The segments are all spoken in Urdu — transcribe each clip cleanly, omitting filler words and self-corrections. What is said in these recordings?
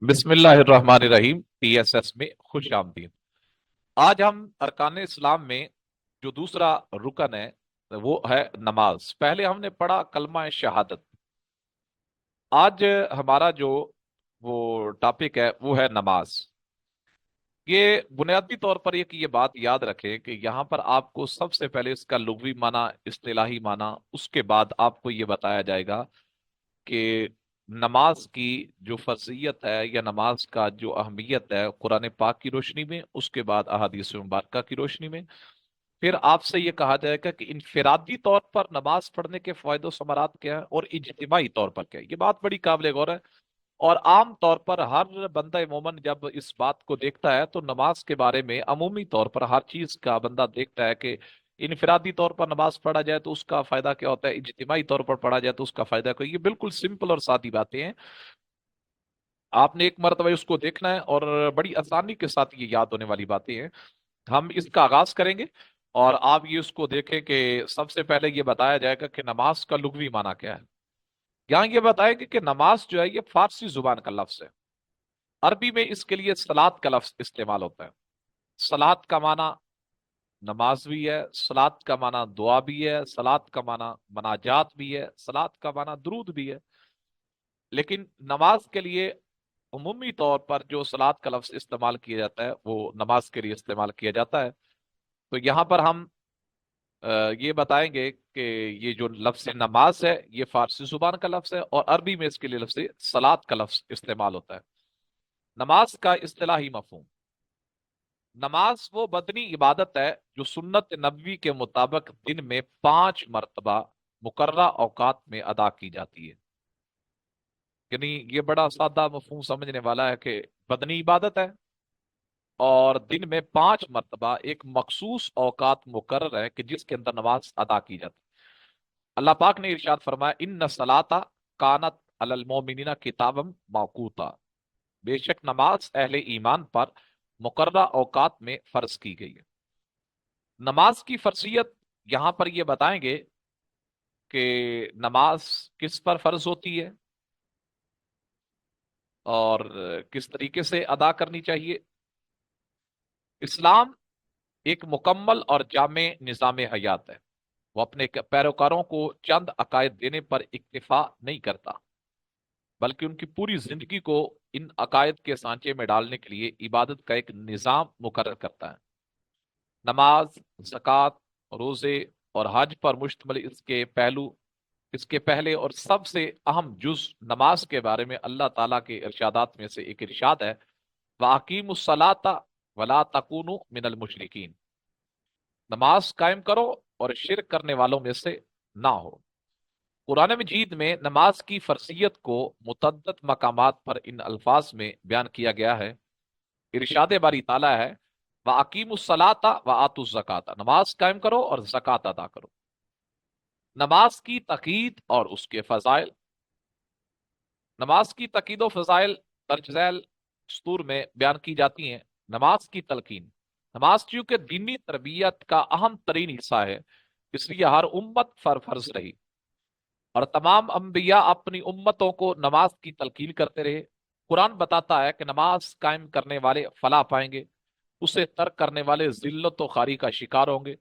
بسم اللہ الرحمن الرحیم، TSS میں خوش آمدید۔ آج ہم ارکان اسلام میں جو دوسرا رکن ہے وہ ہے نماز۔ پہلے ہم نے پڑھا کلمہ شہادت۔ آج ہمارا جو وہ ٹاپک ہے وہ ہے نماز۔ یہ بنیادی طور پر یہ بات یاد رکھیں کہ یہاں پر آپ کو سب سے پہلے اس کا لغوی معنی، اصطلاحی معنی، اس کے بعد آپ کو یہ بتایا جائے گا کہ نماز کی جو فرضیت ہے یا نماز کا جو اہمیت ہے قرآن پاک کی روشنی میں، اس کے بعد احادیث مبارکہ کی روشنی میں۔ پھر آپ سے یہ کہا جائے گا کہ انفرادی طور پر نماز پڑھنے کے فوائد و ثمرات کیا ہے اور اجتماعی طور پر کیا ہے۔ یہ بات بڑی قابل غور ہے، اور عام طور پر ہر بندہ مومن جب اس بات کو دیکھتا ہے تو نماز کے بارے میں عمومی طور پر ہر چیز کا بندہ دیکھتا ہے کہ انفرادی طور پر نماز پڑھا جائے تو اس کا فائدہ کیا ہوتا ہے، اجتماعی طور پر پڑھا جائے تو اس کا فائدہ کیا۔ یہ بالکل سمپل اور سادی باتیں ہیں، آپ نے ایک مرتبہ اس کو دیکھنا ہے اور بڑی آسانی کے ساتھ یہ یاد ہونے والی باتیں ہیں۔ ہم اس کا آغاز کریں گے اور آپ یہ اس کو دیکھیں کہ سب سے پہلے یہ بتایا جائے گا کہ نماز کا لغوی معنی کیا ہے۔ یہاں یہ بتائے گا کہ نماز جو ہے یہ فارسی زبان کا لفظ ہے۔ عربی میں اس کے لیے صلات کا لفظ استعمال ہوتا ہے۔ صلات کا معنی نماز بھی ہے، صلات کا معنی دعا بھی ہے، صلات کا معنی مناجات بھی ہے، صلات کا معنی درود بھی ہے۔ لیکن نماز کے لیے عمومی طور پر جو صلات کا لفظ استعمال کیا جاتا ہے وہ نماز کے لیے استعمال کیا جاتا ہے۔ تو یہاں پر ہم یہ بتائیں گے کہ یہ جو لفظ نماز ہے یہ فارسی زبان کا لفظ ہے، اور عربی میں اس کے لیے لفظ صلات کا لفظ استعمال ہوتا ہے۔ نماز کا اصطلاحی مفہوم: نماز وہ بدنی عبادت ہے جو سنت نبوی کے مطابق دن میں 5 مرتبہ مقررہ اوقات میں ادا کی جاتی ہے۔ یعنی یہ بڑا سادہ مفہوم سمجھنے والا ہے کہ بدنی عبادت ہے اور دن میں 5 مرتبہ ایک مخصوص اوقات مقرر ہے کہ جس کے اندر نماز ادا کی جاتی ہے۔ اللہ پاک نے ارشاد فرمایا ان صلاۃ کانت علی المؤمنین کتابا موقوتا، بے شک نماز اہل ایمان پر مقررہ اوقات میں فرض کی گئی ہے۔ نماز کی فرضیت یہاں پر یہ بتائیں گے کہ نماز کس پر فرض ہوتی ہے اور کس طریقے سے ادا کرنی چاہیے۔ اسلام ایک مکمل اور جامع نظام حیات ہے۔ وہ اپنے پیروکاروں کو چند عقائد دینے پر اکتفا نہیں کرتا، بلکہ ان کی پوری زندگی کو ان عقائد کے سانچے میں ڈالنے کے لیے عبادت کا ایک نظام مقرر کرتا ہے۔ نماز، زکوٰۃ، روزے اور حج پر مشتمل اس کے پہلے اور سب سے اہم جز نماز کے بارے میں اللہ تعالیٰ کے ارشادات میں سے ایک ارشاد ہے وَأَقِیمُوا الصَّلَاةَ وَلَا تَکُونُوا مِنَ الْمُشْرِکِینَ، نماز قائم کرو اور شرک کرنے والوں میں سے نہ ہو۔ قرآن مجید میں نماز کی فرضیت کو متعدد مقامات پر ان الفاظ میں بیان کیا گیا ہے۔ ارشاد باری تعالیٰ ہے وَأَقِیمُوا الصَّلَاةَ وَآتُوا الزَّکَاةَ، نماز قائم کرو اور زکوٰۃ ادا کرو۔ نماز کی تاکید اور اس کے فضائل: نماز کی تاکید و فضائل درج ذیل سطور میں بیان کی جاتی ہیں۔ نماز کی تلقین: نماز چونکہ دینی تربیت کا اہم ترین حصہ ہے، اس لیے ہر امت فرض رہی اور تمام انبیاء اپنی امتوں کو نماز کی تلقین کرتے رہے۔ قرآن بتاتا ہے کہ نماز قائم کرنے والے فلاح پائیں گے، اسے ترک کرنے والے ذلت و خواری کا شکار ہوں گے۔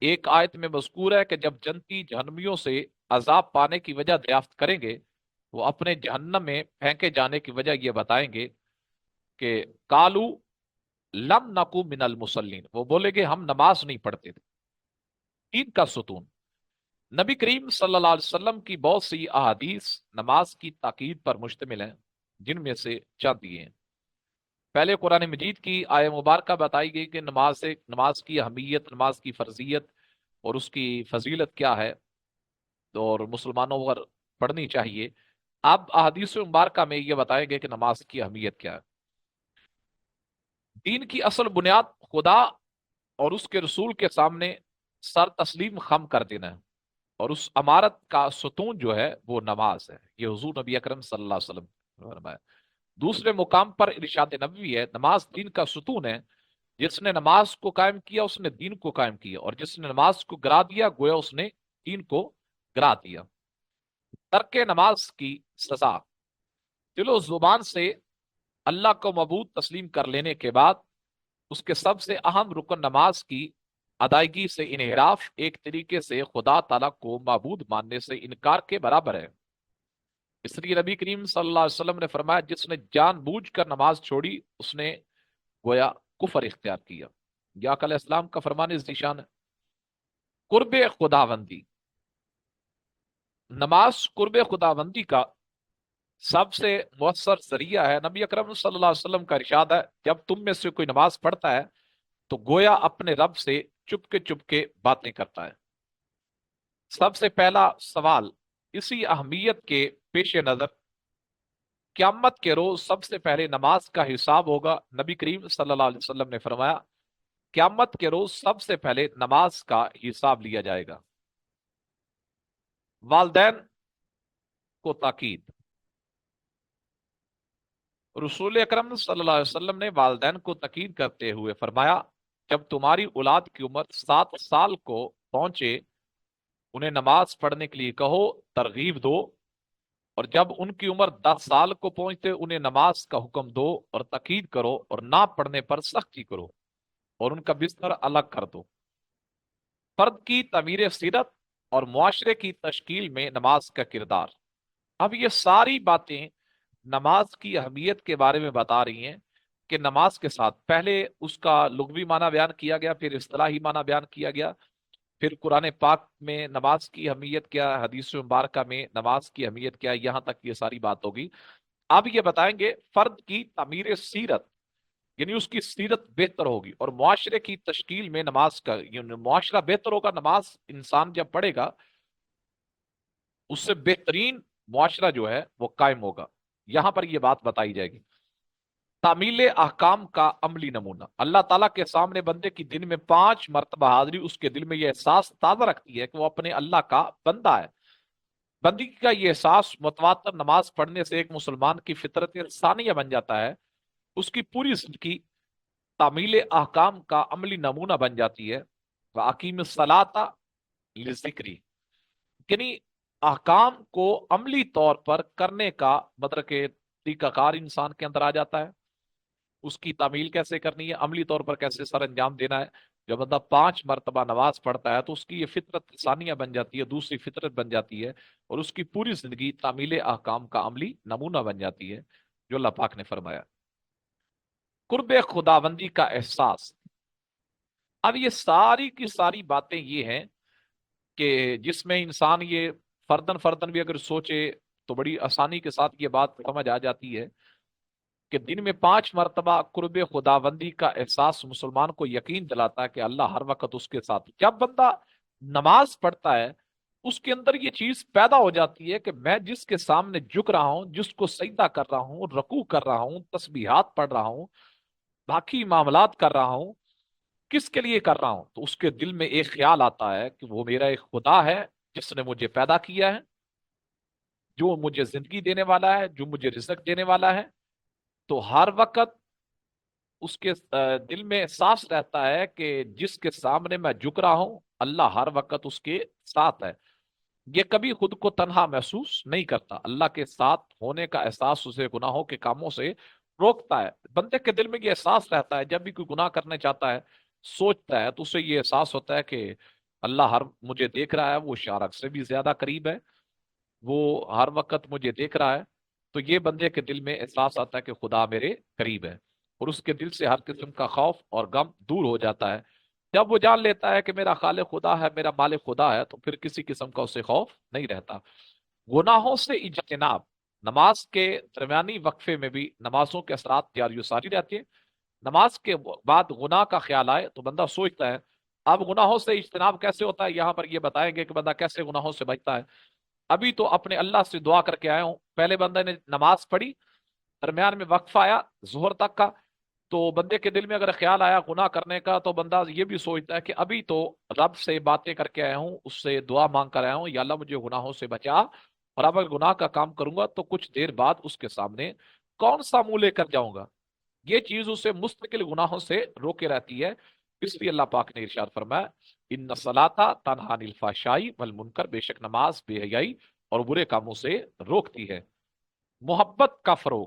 ایک آیت میں مذکور ہے کہ جب جنتی جہنمیوں سے عذاب پانے کی وجہ دریافت کریں گے، وہ اپنے جہنم میں پھینکے جانے کی وجہ یہ بتائیں گے کہ کالو لم نکو من المصلین، وہ بولے گے ہم نماز نہیں پڑھتے تھے۔ تین کا ستون: نبی کریم صلی اللہ علیہ وسلم کی بہت سی احادیث نماز کی تاکید پر مشتمل ہیں، جن میں سے چند یہ ہیں۔ پہلے قرآن مجید کی آیہ مبارکہ بتائی گئی کہ نماز کی اہمیت، نماز کی فرضیت اور اس کی فضیلت کیا ہے اور مسلمانوں پر پڑھنی چاہیے۔ اب احادیث مبارکہ میں یہ بتائیں گے کہ نماز کی اہمیت کیا ہے۔ دین کی اصل بنیاد خدا اور اس کے رسول کے سامنے سر تسلیم خم کر دینا ہے، اور اس امارت کا ستون جو ہے وہ نماز ہے۔ یہ حضور نبی اکرم صلی اللہ علیہ وسلم نے فرمایا۔ دوسرے مقام پر ارشاد نبوی ہے نماز دین کا ستون ہے، جس نے نماز کو قائم کیا اس نے دین کو قائم کیا، اور جس نے نماز کو گرا دیا گویا اس نے دین کو گرا دیا۔ ترک نماز کی سزا: دل و زبان سے اللہ کو معبود تسلیم کر لینے کے بعد اس کے سب سے اہم رکن نماز کی ادائیگی سے انحراف ایک طریقے سے خدا تعالیٰ کو معبود ماننے سے انکار کے برابر ہے۔ اس لیے نبی کریم صلی اللہ علیہ وسلم نے فرمایا جس نے جان بوجھ کر نماز چھوڑی اس نے گویا کفر اختیار کیا۔ یا علیہ السلام کا فرمان اس نشان ہے۔ قرب خداوندی، نماز قرب خداوندی کا سب سے مؤثر ذریعہ ہے۔ نبی اکرم صلی اللہ علیہ وسلم کا ارشاد ہے جب تم میں سے کوئی نماز پڑھتا ہے تو گویا اپنے رب سے چپ کے باتیں کرتا ہے۔ سب سے پہلا سوال اسی اہمیت کے پیش نظر قیامت کے روز سب سے پہلے نماز کا حساب ہوگا۔ نبی کریم صلی اللہ علیہ وسلم نے فرمایا قیامت کے روز سب سے پہلے نماز کا حساب لیا جائے گا۔ والدین کو تاکید، رسول اکرم صلی اللہ علیہ وسلم نے والدین کو تاکید کرتے ہوئے فرمایا جب تمہاری اولاد کی عمر 7 سال کو پہنچے انہیں نماز پڑھنے کے لیے کہو، ترغیب دو، اور جب ان کی عمر 10 سال کو پہنچتے انہیں نماز کا حکم دو اور تاکید کرو اور نہ پڑھنے پر سختی کرو اور ان کا بستر الگ کر دو۔ فرد کی تعمیر سیرت اور معاشرے کی تشکیل میں نماز کا کردار۔ اب یہ ساری باتیں نماز کی اہمیت کے بارے میں بتا رہی ہیں کہ نماز کے ساتھ پہلے اس کا لغوی معنی بیان کیا گیا، پھر اصطلاحی معنی بیان کیا گیا، پھر قرآن پاک میں نماز کی اہمیت کیا، حدیث مبارکہ میں نماز کی اہمیت کیا، یہاں تک یہ ساری بات ہوگی۔ اب یہ بتائیں گے فرد کی تعمیر سیرت، یعنی اس کی سیرت بہتر ہوگی، اور معاشرے کی تشکیل میں نماز کا یعنی معاشرہ بہتر ہوگا۔ نماز انسان جب پڑھے گا اس سے بہترین معاشرہ جو ہے وہ قائم ہوگا۔ یہاں پر یہ بات بتائی جائے گی۔ تعمیل احکام کا عملی نمونہ، اللہ تعالیٰ کے سامنے بندے کی دن میں 5 مرتبہ حاضری اس کے دل میں یہ احساس تازہ رکھتی ہے کہ وہ اپنے اللہ کا بندہ ہے۔ بندگی کا یہ احساس متواتر نماز پڑھنے سے ایک مسلمان کی فطرت ثانیہ بن جاتا ہے، اس کی پوری زندگی تعمیل احکام کا عملی نمونہ بن جاتی ہے۔ وَأَقِیمِ الصَّلَاةَ لِذِکْرِی، یعنی احکام کو عملی طور پر کرنے کا مطلب کہ طریقہ کار انسان کے اندر آ جاتا ہے۔ اس کی تعمیل کیسے کرنی ہے، عملی طور پر کیسے سر انجام دینا ہے۔ جب بندہ 5 مرتبہ نماز پڑھتا ہے تو اس کی یہ فطرت ثانیہ بن جاتی ہے، دوسری فطرت بن جاتی ہے، اور اس کی پوری زندگی تعمیل احکام کا عملی نمونہ بن جاتی ہے جو اللہ پاک نے فرمایا۔ قرب خداوندی کا احساس، اب یہ ساری کی ساری باتیں یہ ہیں کہ جس میں انسان یہ فردن بھی اگر سوچے تو بڑی آسانی کے ساتھ یہ بات سمجھ آ جاتی ہے کہ دن میں 5 مرتبہ قرب خداوندی کا احساس مسلمان کو یقین دلاتا ہے کہ اللہ ہر وقت اس کے ساتھ۔ جب بندہ نماز پڑھتا ہے اس کے اندر یہ چیز پیدا ہو جاتی ہے کہ میں جس کے سامنے جھک رہا ہوں، جس کو سجدہ کر رہا ہوں، رکوع کر رہا ہوں، تسبیحات پڑھ رہا ہوں، باقی معاملات کر رہا ہوں، کس کے لیے کر رہا ہوں؟ تو اس کے دل میں ایک خیال آتا ہے کہ وہ میرا ایک خدا ہے جس نے مجھے پیدا کیا ہے، جو مجھے زندگی دینے والا ہے، جو مجھے رزق دینے والا ہے۔ تو ہر وقت اس کے دل میں احساس رہتا ہے کہ جس کے سامنے میں جھک رہا ہوں اللہ ہر وقت اس کے ساتھ ہے۔ یہ کبھی خود کو تنہا محسوس نہیں کرتا، اللہ کے ساتھ ہونے کا احساس اسے گناہوں کے کاموں سے روکتا ہے۔ بندے کے دل میں یہ احساس رہتا ہے جب بھی کوئی گناہ کرنے چاہتا ہے، سوچتا ہے، تو اسے یہ احساس ہوتا ہے کہ اللہ ہر مجھے دیکھ رہا ہے، وہ شارک سے بھی زیادہ قریب ہے، وہ ہر وقت مجھے دیکھ رہا ہے۔ تو یہ بندے کے دل میں احساس آتا ہے کہ خدا میرے قریب ہے، اور اس کے دل سے ہر قسم کا خوف اور غم دور ہو جاتا ہے۔ جب وہ جان لیتا ہے کہ میرا خالق خدا ہے، میرا مالک خدا ہے، تو پھر کسی قسم کا اسے خوف نہیں رہتا۔ گناہوں سے اجتناب، نماز کے درمیانی وقفے میں بھی نمازوں کے اثرات جاری و ساری رہتی ہیں۔ نماز کے بعد گناہ کا خیال آئے تو بندہ سوچتا ہے اب گناہوں سے اجتناب کیسے ہوتا ہے۔ یہاں پر یہ بتائیں گے کہ بندہ کیسے گناہوں سے بچتا ہے۔ ابھی تو اپنے اللہ سے دعا کر کے آیا ہوں، پہلے بندے نے نماز پڑھی، درمیان میں وقفہ آیا ظہر تک کا، تو بندے کے دل میں اگر خیال آیا گناہ کرنے کا تو بندہ یہ بھی سوچتا ہے کہ ابھی تو رب سے باتیں کر کے آیا ہوں، اس سے دعا مانگ کر آیا ہوں، یا اللہ مجھے گناہوں سے بچا، اور اب اگر گناہ کا کام کروں گا تو کچھ دیر بعد اس کے سامنے کون سا منہ لے کر جاؤں گا۔ یہ چیز اسے مستقل گناہوں سے روکے رہتی ہے۔ اس لیے اللہ پاک نے ارشاد فرمایا ان الصلاۃ تنہی عن الفحشاء والمنکر، بے شک نماز بے حیائی اور برے کاموں سے روکتی ہے۔ محبت کا فروغ،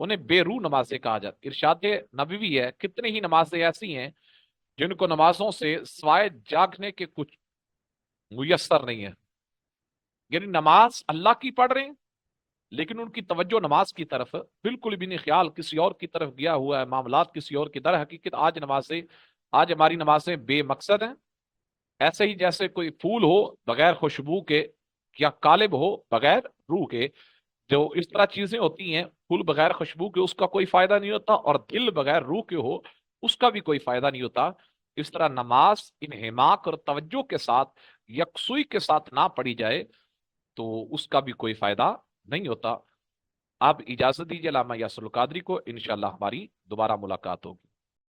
انہیں بے روح نمازیں کہا جاتا. ارشاد نبوی ہے کتنی ہی نمازیں ایسی ہیں جن کو نمازوں سے سوائے جاگنے کے کچھ میسر نہیں ہے. یعنی نماز اللہ کی پڑھ رہے ہیں لیکن ان کی توجہ نماز کی طرف بالکل بھی نہیں، خیال کسی اور کی طرف گیا ہوا ہے، معاملات کسی اور کی. در حقیقت آج ہماری نمازیں بے مقصد ہیں. ایسے ہی جیسے کوئی پھول ہو بغیر خوشبو کے یا قالب ہو بغیر روح کے، جو اس طرح چیزیں ہوتی ہیں پھول بغیر خوشبو کے اس کا کوئی فائدہ نہیں ہوتا، اور دل بغیر روح کے ہو اس کا بھی کوئی فائدہ نہیں ہوتا. اس طرح نماز انہماک اور توجہ کے ساتھ، یکسوئی کے ساتھ نہ پڑھی جائے تو اس کا بھی کوئی فائدہ نہیں ہوتا. آپ اجازت دیجیے علامہ یاسر القادری کو، انشاءاللہ ہماری دوبارہ ملاقات ہوگی.